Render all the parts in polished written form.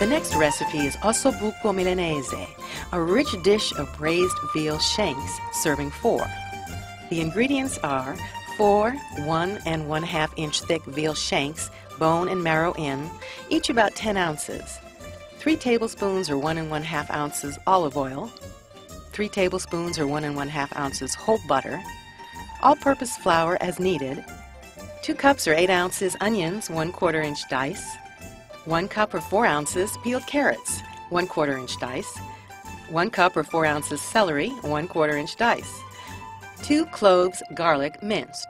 The next recipe is ossobuco milanese, a rich dish of braised veal shanks serving 4. The ingredients are 4 1 1/2 inch thick veal shanks, bone and marrow in, each about 10 ounces, 3 tablespoons or 1 1/2 ounces olive oil, 3 tablespoons or 1 1/2 ounces whole butter, all-purpose flour as needed, 2 cups or 8 ounces onions, 1/4 inch dice, 1 cup or 4 ounces peeled carrots, 1/4 inch dice, 1 cup or 4 ounces celery, 1/4 inch dice, 2 cloves garlic minced,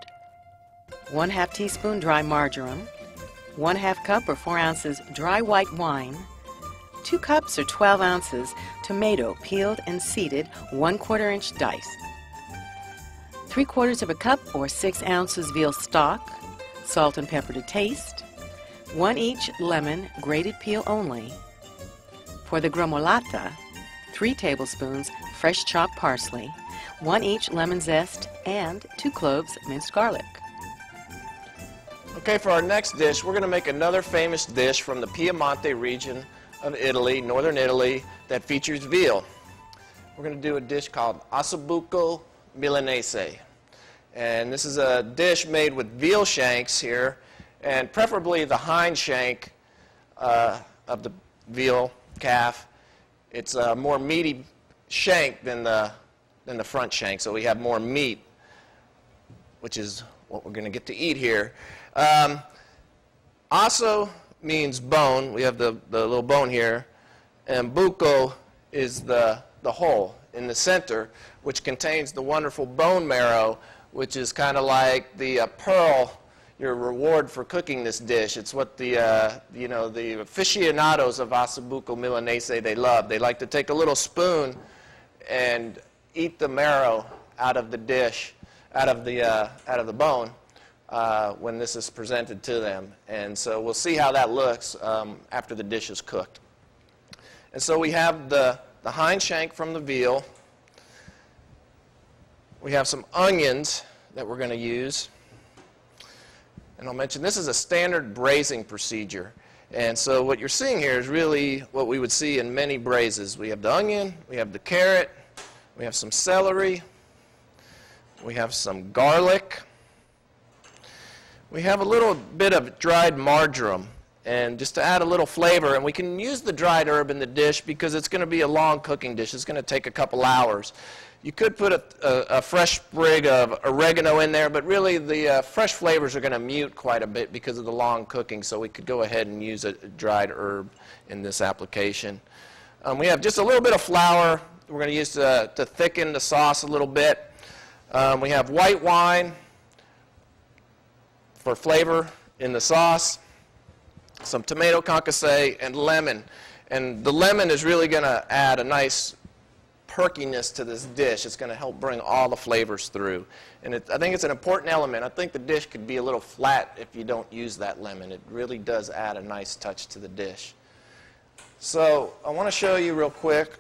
1/2 teaspoon dry marjoram, 1/2 cup or 4 ounces dry white wine, 2 cups or 12 ounces tomato peeled and seeded, 1/4 inch dice, 3/4 of a cup or 6 ounces veal stock, salt and pepper to taste, 1 each lemon, grated peel only. For the gremolata, 3 tablespoons fresh chopped parsley, 1 each lemon zest, and 2 cloves minced garlic. Okay, for our next dish, we're going to make another famous dish from the Piemonte region of Italy, northern Italy, that features veal. We're going to do a dish called ossobuco milanese. And this is a dish made with veal shanks here, and preferably the hind shank of the veal calf. It's a more meaty shank than the front shank, so we have more meat, which is what we're going to get to eat here. Osso means bone. We have the little bone here, and buco is the hole in the center, which contains the wonderful bone marrow, which is kind of like the pearl, your reward for cooking this dish. It's what the the aficionados of ossobuco milanese they love. They like to take a little spoon and eat the marrow out of the dish, out of the bone when this is presented to them. And so we'll see how that looks after the dish is cooked. And so we have the hind shank from the veal. We have some onions that we're going to use. And I'll mention this is a standard braising procedure. And so what you're seeing here is really what we would see in many braises. We have the onion, we have the carrot, we have some celery, we have some garlic, we have a little bit of dried marjoram, and just to add a little flavor. And we can use the dried herb in the dish because it's going to be a long cooking dish. It's going to take a couple hours. You could put a fresh sprig of oregano in there, but really the fresh flavors are going to mute quite a bit because of the long cooking, so we could go ahead and use a dried herb in this application. We have just a little bit of flour we're going to use to thicken the sauce a little bit. We have white wine for flavor in the sauce, some tomato concasse, and lemon. And the lemon is really going to add a nice perkiness to this dish. It's going to help bring all the flavors through. And I think it's an important element. I think the dish could be a little flat if you don't use that lemon. It really does add a nice touch to the dish. So I want to show you real quick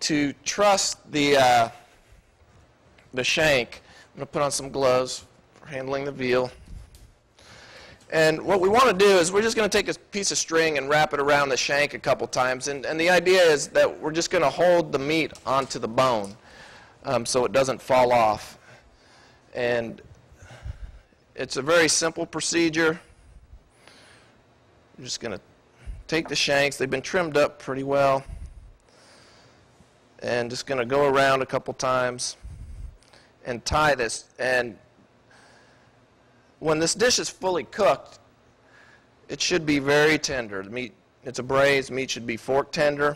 to truss the shank. I'm going to put on some gloves for handling the veal. And what we want to do is we're just going to take a piece of string and wrap it around the shank a couple times. And the idea is that we're just going to hold the meat onto the bone so it doesn't fall off. And it's a very simple procedure. I'm just going to take the shanks. They've been trimmed up pretty well. And just going to go around a couple times and tie this. And when this dish is fully cooked, it should be very tender. The meat, it's a braised meat, should be fork tender.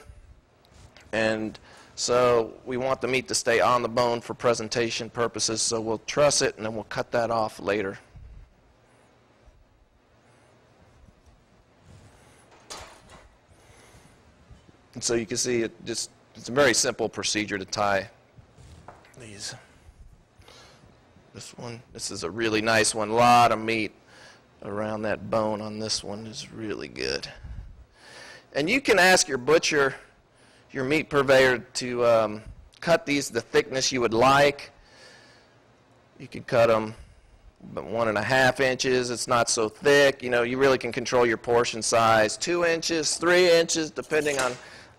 And so we want the meat to stay on the bone for presentation purposes, so we'll truss it and then we'll cut that off later. And so you can see it's a very simple procedure to tie these. This is a really nice one. A lot of meat around that bone on this one is really good. And you can ask your butcher, your meat purveyor, to cut these the thickness you would like. You can cut them But 1.5 inches, it's not so thick. You know, you really can control your portion size. 2 inches, 3 inches, depending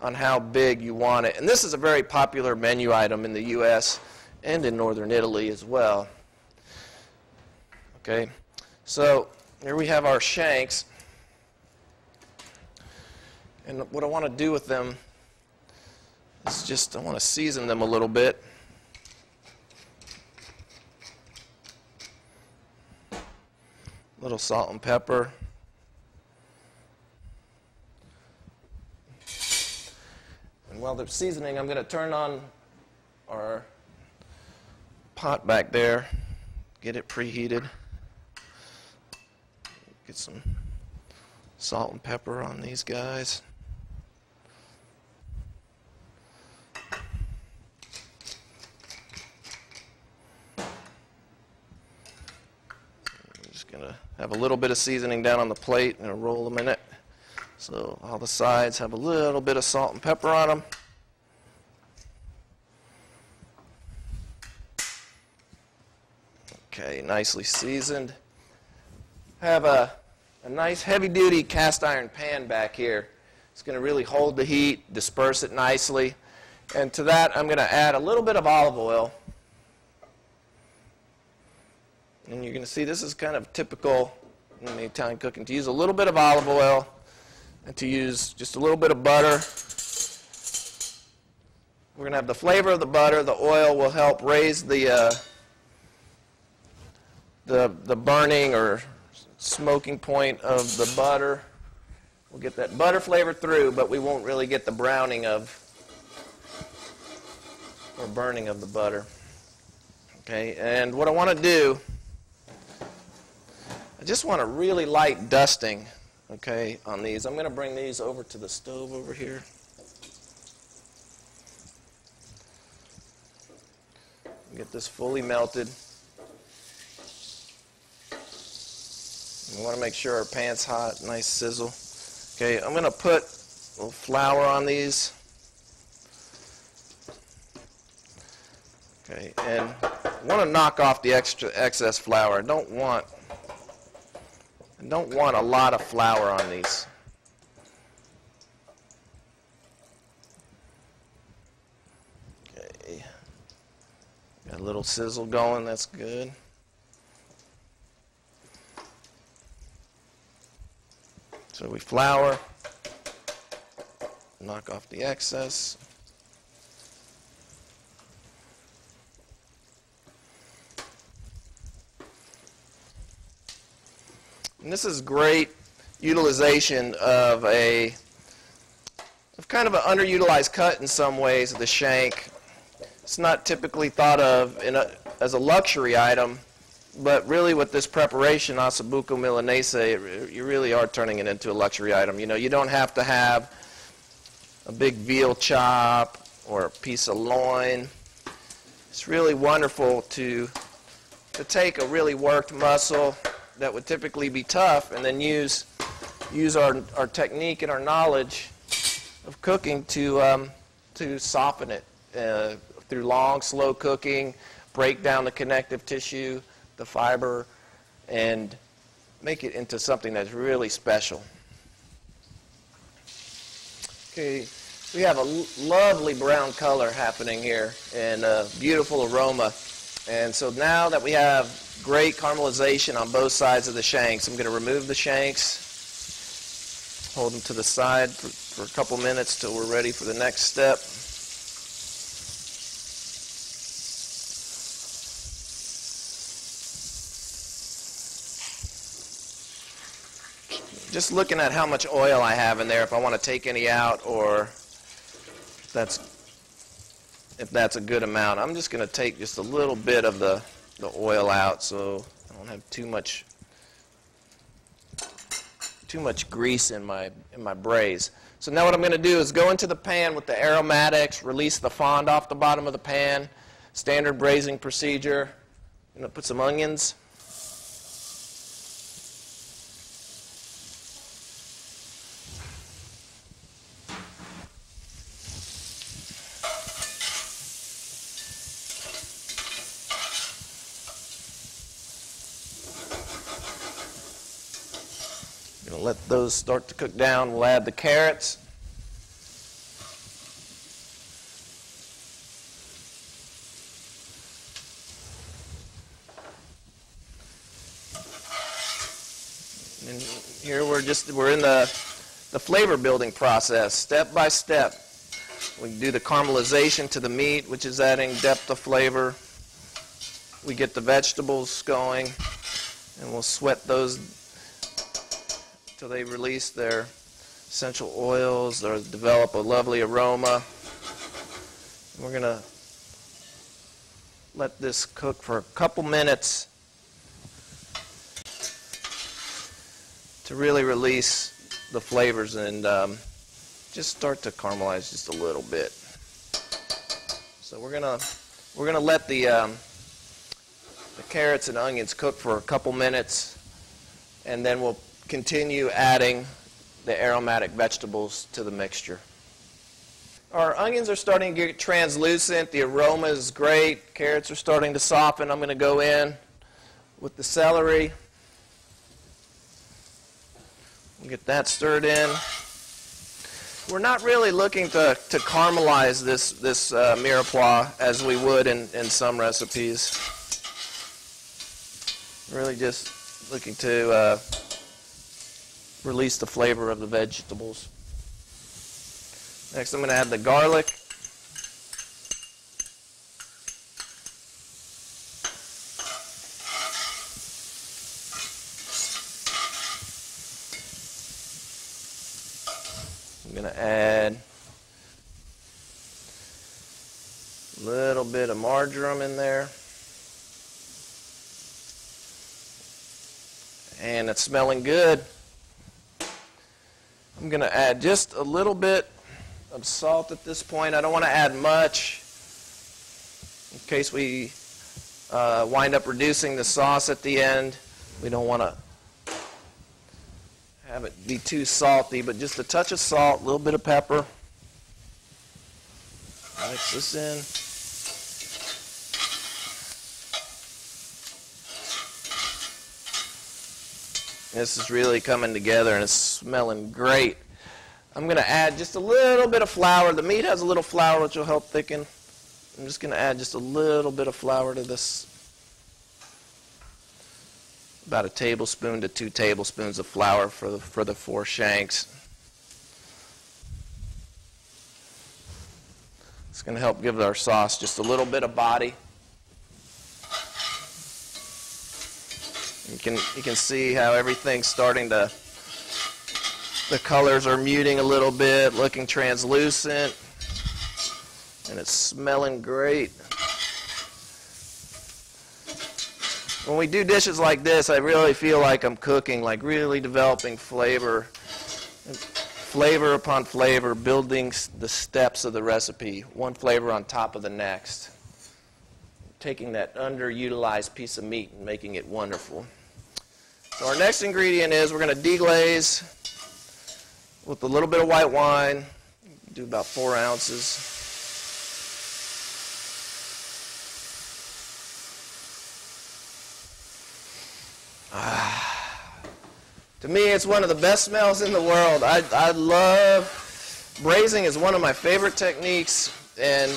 on how big you want it. And this is a very popular menu item in the U.S. and in northern Italy as well. Okay, so here we have our shanks. And what I want to do with them is just, I want to season them a little bit. A little salt and pepper. And while they're seasoning, I'm going to turn on our pot back there, get it preheated. Get some salt and pepper on these guys. I'm just going to have a little bit of seasoning down on the plate and roll them in it. So all the sides have a little bit of salt and pepper on them. Okay, nicely seasoned. Have a nice heavy-duty cast iron pan back here. It's going to really hold the heat, disperse it nicely. And to that, I'm going to add a little bit of olive oil. And you're going to see this is kind of typical in the Italian cooking, to use a little bit of olive oil and to use just a little bit of butter. We're going to have the flavor of the butter. The oil will help raise the burning or smoking point of the butter. We'll get that butter flavor through, but we won't really get the browning of or burning of the butter. Okay, and what I want to do, I just want a really light dusting, okay, on these. I'm going to bring these over to the stove over here. Get this fully melted. We want to make sure our pan's hot, nice sizzle. Okay, I'm going to put a little flour on these. Okay, and I want to knock off the excess flour. I don't want a lot of flour on these. Okay, got a little sizzle going, that's good. So we flour, knock off the excess. And this is great utilization of kind of an underutilized cut in some ways of the shank. It's not typically thought of as a luxury item. But really with this preparation, ossobuco milanese, you really are turning it into a luxury item. You know, you don't have to have a big veal chop or a piece of loin. It's really wonderful to take a really worked muscle that would typically be tough and then use our technique and our knowledge of cooking to soften it through long, slow cooking, break down the connective tissue, the fiber, and make it into something that's really special. Okay, we have a lovely brown color happening here and a beautiful aroma. And so now that we have great caramelization on both sides of the shanks, I'm going to remove the shanks, hold them to the side for a couple minutes till we're ready for the next step. Just looking at how much oil I have in there, if I want to take any out or if that's a good amount. I'm just going to take just a little bit of the oil out so I don't have too much grease in my braise. So now what I'm going to do is go into the pan with the aromatics, release the fond off the bottom of the pan, standard braising procedure. I'm going to put some onions. Gonna let those start to cook down. We'll add the carrots. And here we're in the flavor building process, step by step. We do the caramelization to the meat, which is adding depth of flavor. We get the vegetables going, and we'll sweat those till they release their essential oils or develop a lovely aroma. We're going to let this cook for a couple minutes to really release the flavors and just start to caramelize just a little bit. So we're gonna let the carrots and onions cook for a couple minutes, and then we'll continue adding the aromatic vegetables to the mixture. Our onions are starting to get translucent. The aroma is great. Carrots are starting to soften. I'm going to go in with the celery. Get that stirred in. We're not really looking to caramelize this mirepoix as we would in some recipes. Really just looking to release the flavor of the vegetables. Next I'm going to add the garlic. I'm going to add a little bit of marjoram in there. And it's smelling good. I'm going to add just a little bit of salt at this point. I don't want to add much in case we wind up reducing the sauce at the end. We don't want to have it be too salty, but just a touch of salt, a little bit of pepper. Mix this in. This is really coming together and it's smelling great. I'm going to add just a little bit of flour. The meat has a little flour which will help thicken. I'm just going to add just a little bit of flour to this. About a tablespoon to 2 tablespoons of flour for the 4 shanks. It's going to help give our sauce just a little bit of body. You can see how everything's starting to, the colors are muting a little bit, looking translucent, and it's smelling great. When we do dishes like this, I really feel like I'm cooking, like really developing flavor, flavor upon flavor, building the steps of the recipe, one flavor on top of the next. Taking that underutilized piece of meat and making it wonderful. So our next ingredient is we're going to deglaze with a little bit of white wine. Do about 4 ounces. To me, it's one of the best smells in the world. I love, braising is one of my favorite techniques, and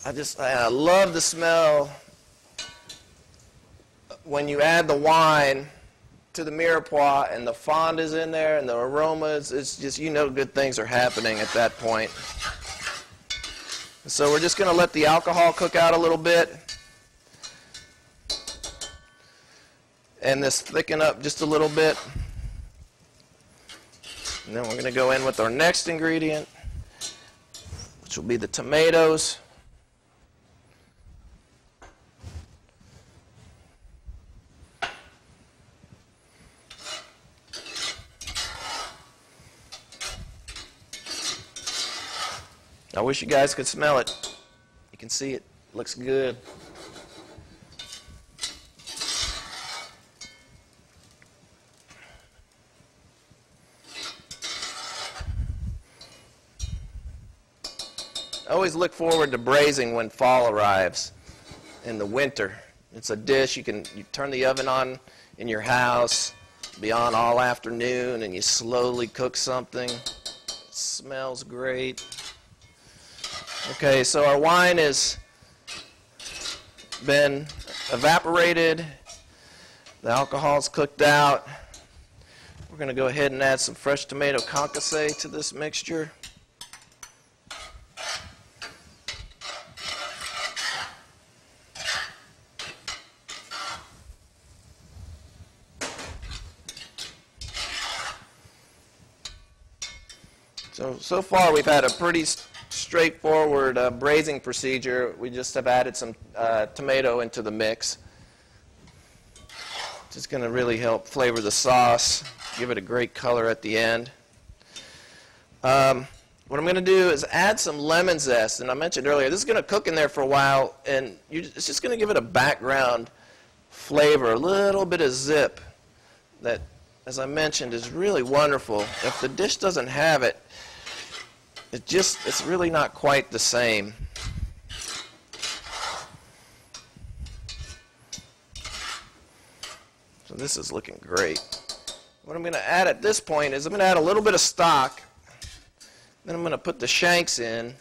I love the smell when you add the wine to the mirepoix and the fond is in there and the aromas. It's just, you know, good things are happening at that point. So we're just going to let the alcohol cook out a little bit. And this thicken up just a little bit. And then we're going to go in with our next ingredient, which will be the tomatoes. I wish you guys could smell it. You can see it. It looks good. I always look forward to braising when fall arrives in the winter. It's a dish you turn the oven on in your house, be on all afternoon and you slowly cook something. It smells great. Okay, so our wine has been evaporated. The alcohol's cooked out. We're going to go ahead and add some fresh tomato concasse to this mixture. So far we've had a pretty straightforward braising procedure. We just have added some tomato into the mix. Just going to really help flavor the sauce, give it a great color at the end. What I'm going to do is add some lemon zest, and I mentioned earlier, this is going to cook in there for a while, and it's just going to give it a background flavor, a little bit of zip that, as I mentioned, is really wonderful. If the dish doesn't have it, it's really not quite the same. So this is looking great. What I'm going to add at this point is I'm going to add a little bit of stock. Then I'm going to put the shanks in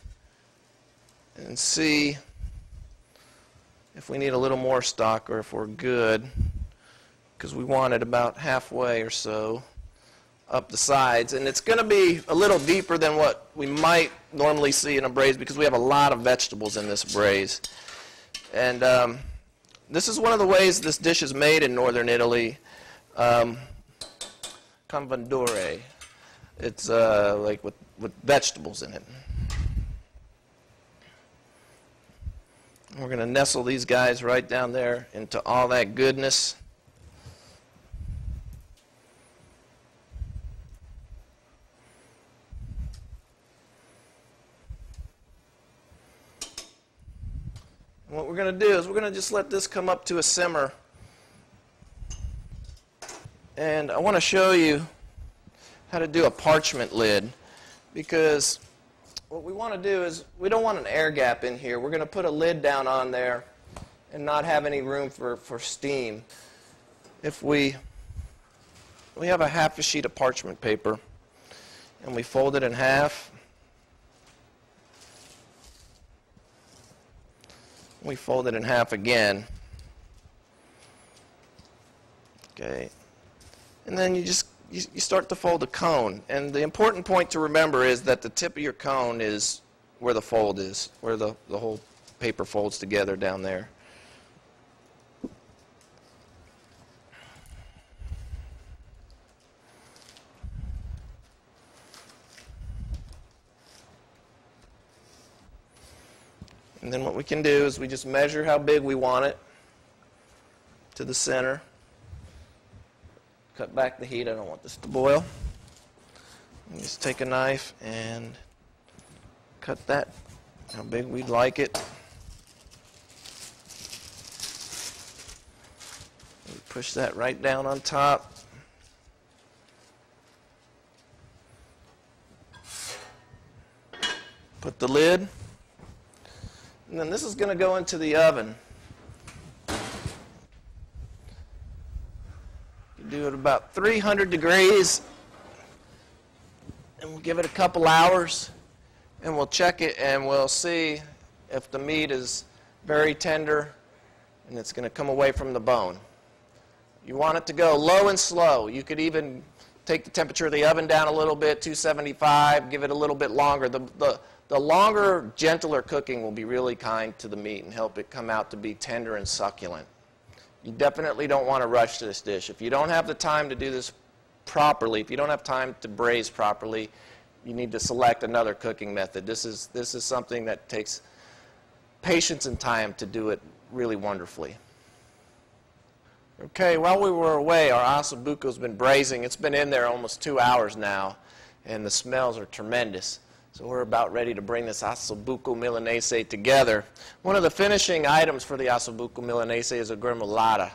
and see if we need a little more stock or if we're good, because we want it about halfway or so up the sides. And it's going to be a little deeper than what we might normally see in a braise because we have a lot of vegetables in this braise. And this is one of the ways this dish is made in northern Italy. Confondore. It's like with vegetables in it. And we're going to nestle these guys right down there into all that goodness. And what we're going to do is we're going to just let this come up to a simmer. And I want to show you how to do a parchment lid, because what we want to do is we don't want an air gap in here. We're going to put a lid down on there and not have any room for steam. If we have a half a sheet of parchment paper and we fold it in half, we fold it in half again. Okay. And then you start to fold a cone. And the important point to remember is that the tip of your cone is where the fold is, where the whole paper folds together down there. And then what we can do is we just measure how big we want it to the center. Cut back the heat. I don't want this to boil. And just take a knife and cut that how big we'd like it. We push that right down on top. Put the lid. And then this is going to go into the oven. You do it about 300 degrees, and we'll give it a couple hours, and we'll check it, and we'll see if the meat is very tender, and it's going to come away from the bone. You want it to go low and slow. You could even take the temperature of the oven down a little bit, 275, give it a little bit longer. The longer, gentler cooking will be really kind to the meat and help it come out to be tender and succulent. You definitely don't want to rush this dish. If you don't have the time to do this properly, if you don't have time to braise properly, you need to select another cooking method. This is something that takes patience and time to do it really wonderfully. Okay, while we were away, our ossobuco's been braising. It's been in there almost 2 hours now, and the smells are tremendous. So we're about ready to bring this ossobuco milanese together. One of the finishing items for the ossobuco milanese is a gremolata.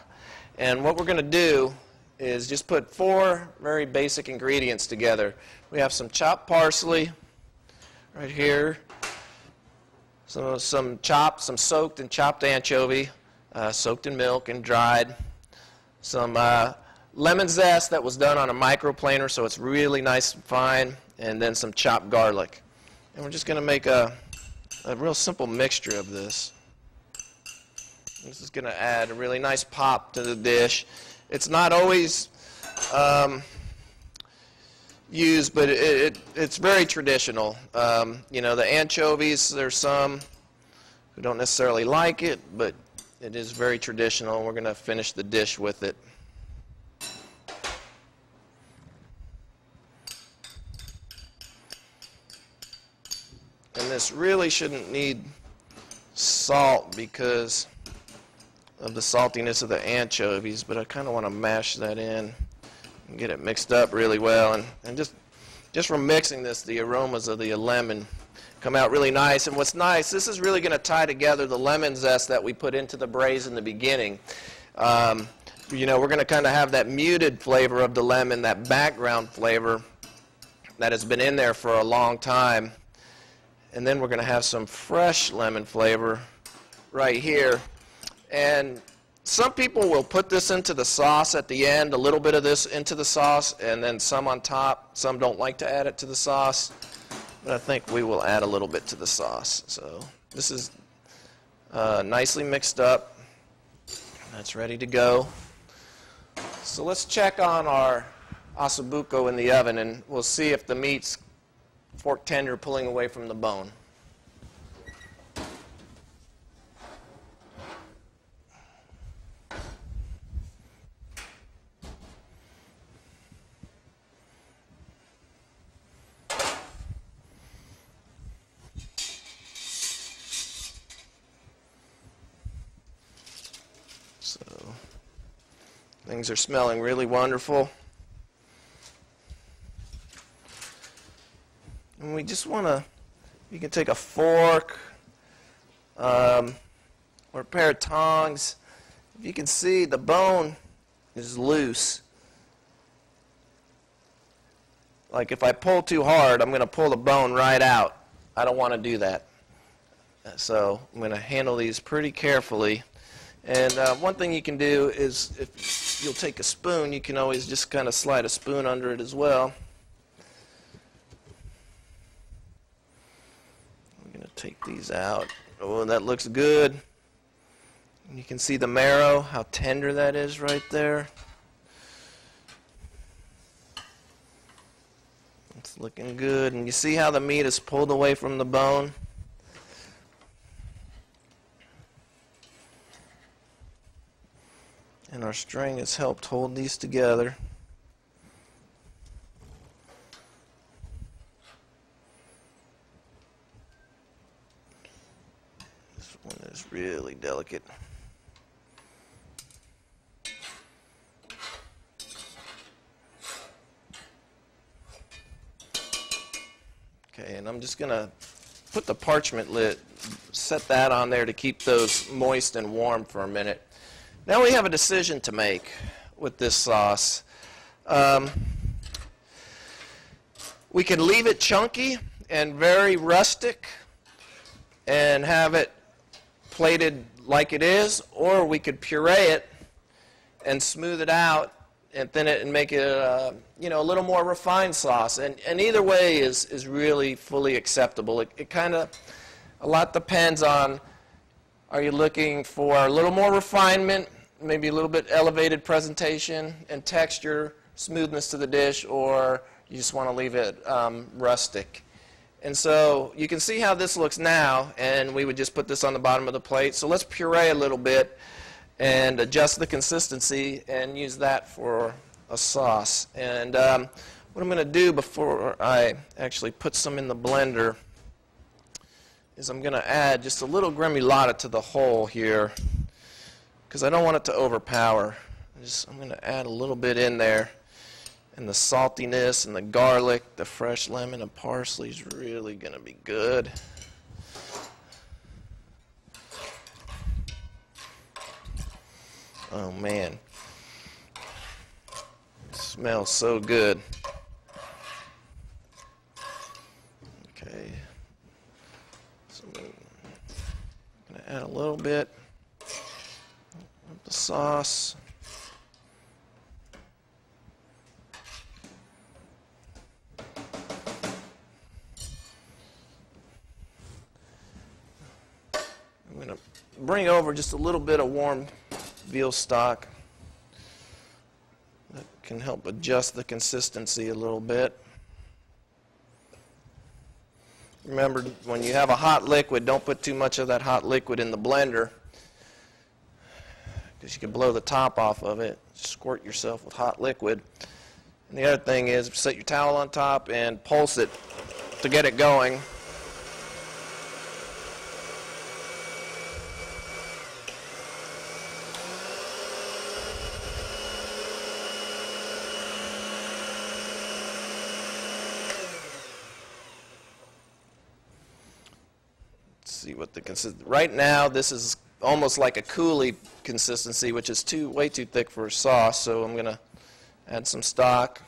And what we're going to do is just put 4 very basic ingredients together. We have some chopped parsley right here, some soaked and chopped anchovy, soaked in milk and dried, some lemon zest that was done on a microplaner, so it's really nice and fine, and then some chopped garlic. And we're just going to make a real simple mixture of this. This is going to add a really nice pop to the dish. It's not always used, but it's very traditional. You know, the anchovies, there's some who don't necessarily like it, but it is very traditional, and we're going to finish the dish with it. And this really shouldn't need salt because of the saltiness of the anchovies, but I kind of want to mash that in and get it mixed up really well. And just from mixing this, the aromas of the lemon come out really nice. And what's nice, this is really going to tie together the lemon zest that we put into the braise in the beginning. You know, we're going to kind of have that muted flavor of the lemon, that background flavor that has been in there for a long time. And then we're going to have some fresh lemon flavor right here. And some people will put this into the sauce at the end, a little bit of this into the sauce, and then some on top. Some don't like to add it to the sauce, but I think we will add a little bit to the sauce. So this is nicely mixed up. That's ready to go. So let's check on our ossobuco in the oven, and we'll see if the meat's fork tender pulling away from the bone. So things are smelling really wonderful. And we just want to, you can take a fork or a pair of tongs. If you can see, the bone is loose. Like if I pull too hard, I'm going to pull the bone right out. I don't want to do that. So I'm going to handle these pretty carefully. And one thing you can do is, if you'll take a spoon, you can always just kind of slide a spoon under it as well. Take these out. Oh, that looks good. And you can see the marrow, how tender that is right there. It's looking good. And you see how the meat is pulled away from the bone? And our string has helped hold these together. One is really delicate. Okay, and I'm just going to put the parchment lid, set that on there to keep those moist and warm for a minute. Now we have a decision to make with this sauce. We can leave it chunky and very rustic and have it plated like it is, or we could puree it and smooth it out and thin it and make it a little more refined sauce. And either way is really fully acceptable. It kind of, a lot depends on, are you looking for a little more refinement, maybe a little bit elevated presentation and texture, smoothness to the dish, or you just want to leave it rustic. And so you can see how this looks now, and we would just put this on the bottom of the plate. So let's puree a little bit and adjust the consistency and use that for a sauce. And what I'm going to do before I actually put some in the blender is I'm going to add just a little gremolata to the whole here, because I don't want it to overpower. I'm going to add a little bit in there. And the saltiness and the garlic, the fresh lemon and parsley is really going to be good. Oh man, it smells so good. Okay, so I'm going to add a little bit of the sauce. bring over just a little bit of warm veal stock. That can help adjust the consistency a little bit. Remember, when you have a hot liquid, don't put too much of that hot liquid in the blender, because you can blow the top off of it. Squirt yourself with hot liquid. And the other thing is, set your towel on top and pulse it to get it going. See what the consistency. Right now, this is almost like a coulis consistency, which is way too thick for a sauce. So I'm going to add some stock,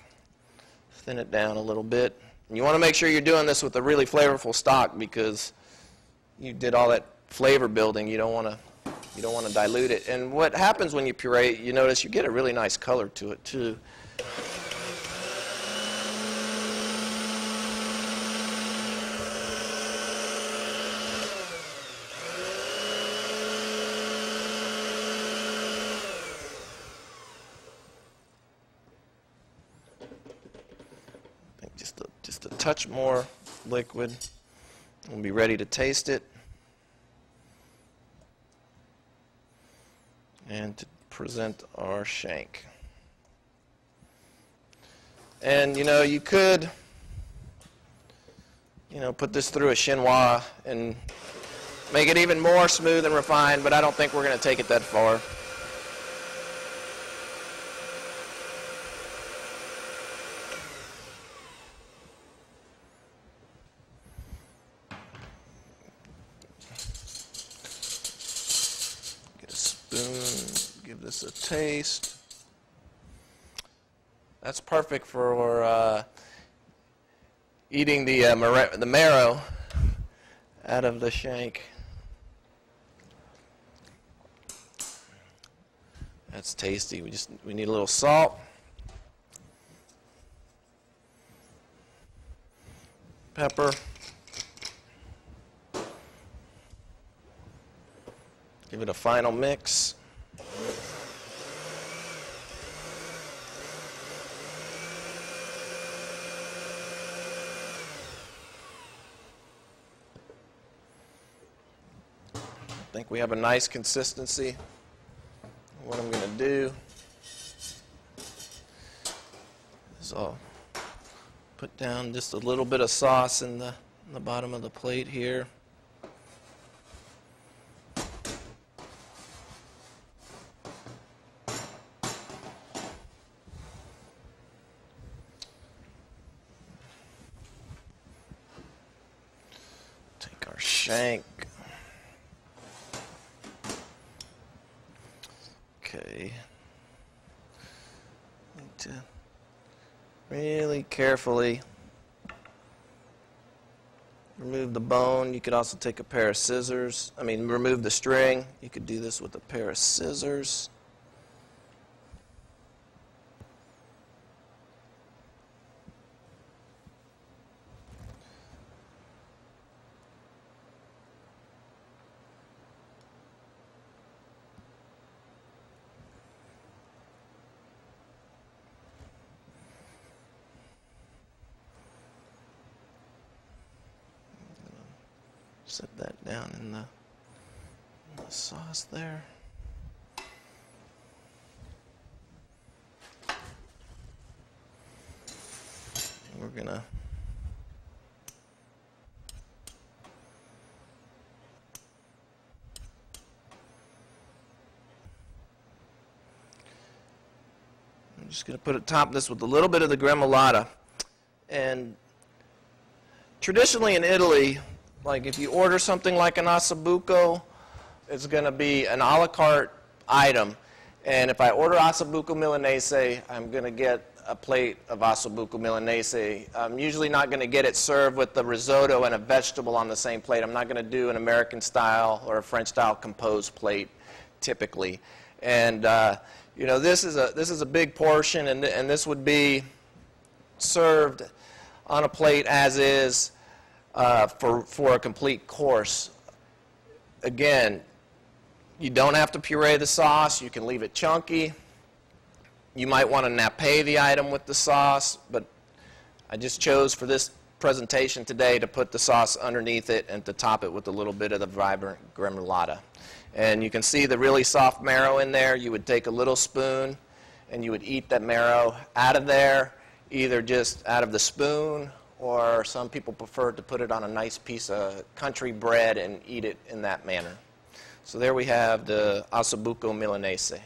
thin it down a little bit. And you want to make sure you're doing this with a really flavorful stock, because you did all that flavor building. You don't want to dilute it. And what happens when you puree, you notice you get a really nice color to it too. Just a touch more liquid. We'll be ready to taste it and to present our shank. And you could put this through a chinois and make it even more smooth and refined, but I don't think we're going to take it that far. Give this a taste. That's perfect for eating the marrow out of the shank. That's tasty. We need a little salt, pepper, give it a final mix. I think we have a nice consistency. What I'm going to do is I'll put down just a little bit of sauce in the bottom of the plate here. Take our shank. Okay. Need to really carefully remove the bone. You could also take a pair of scissors. Remove the string. You could do this with a pair of scissors. Set that down in the sauce there. And we're going to I'm just going to top this with a little bit of the gremolata. And traditionally in Italy, like if you order something like an ossobuco, it's going to be an a la carte item. And if I order ossobuco milanese, I'm going to get a plate of ossobuco milanese. I'm usually not going to get it served with the risotto and a vegetable on the same plate. I'm not going to do an American style or a French style composed plate typically. And this is a big portion, and this would be served on a plate as is. For a complete course. Again, You don't have to puree the sauce. You can leave it chunky. You might want to nappe the item with the sauce, but I just chose for this presentation today to put the sauce underneath it and to top it with a little bit of the vibrant gremolata. And you can see the really soft marrow in there. You would take a little spoon and you would eat that marrow out of there, either just out of the spoon, or some people prefer to put it on a nice piece of country bread and eat it in that manner. So there we have the ossobuco milanese.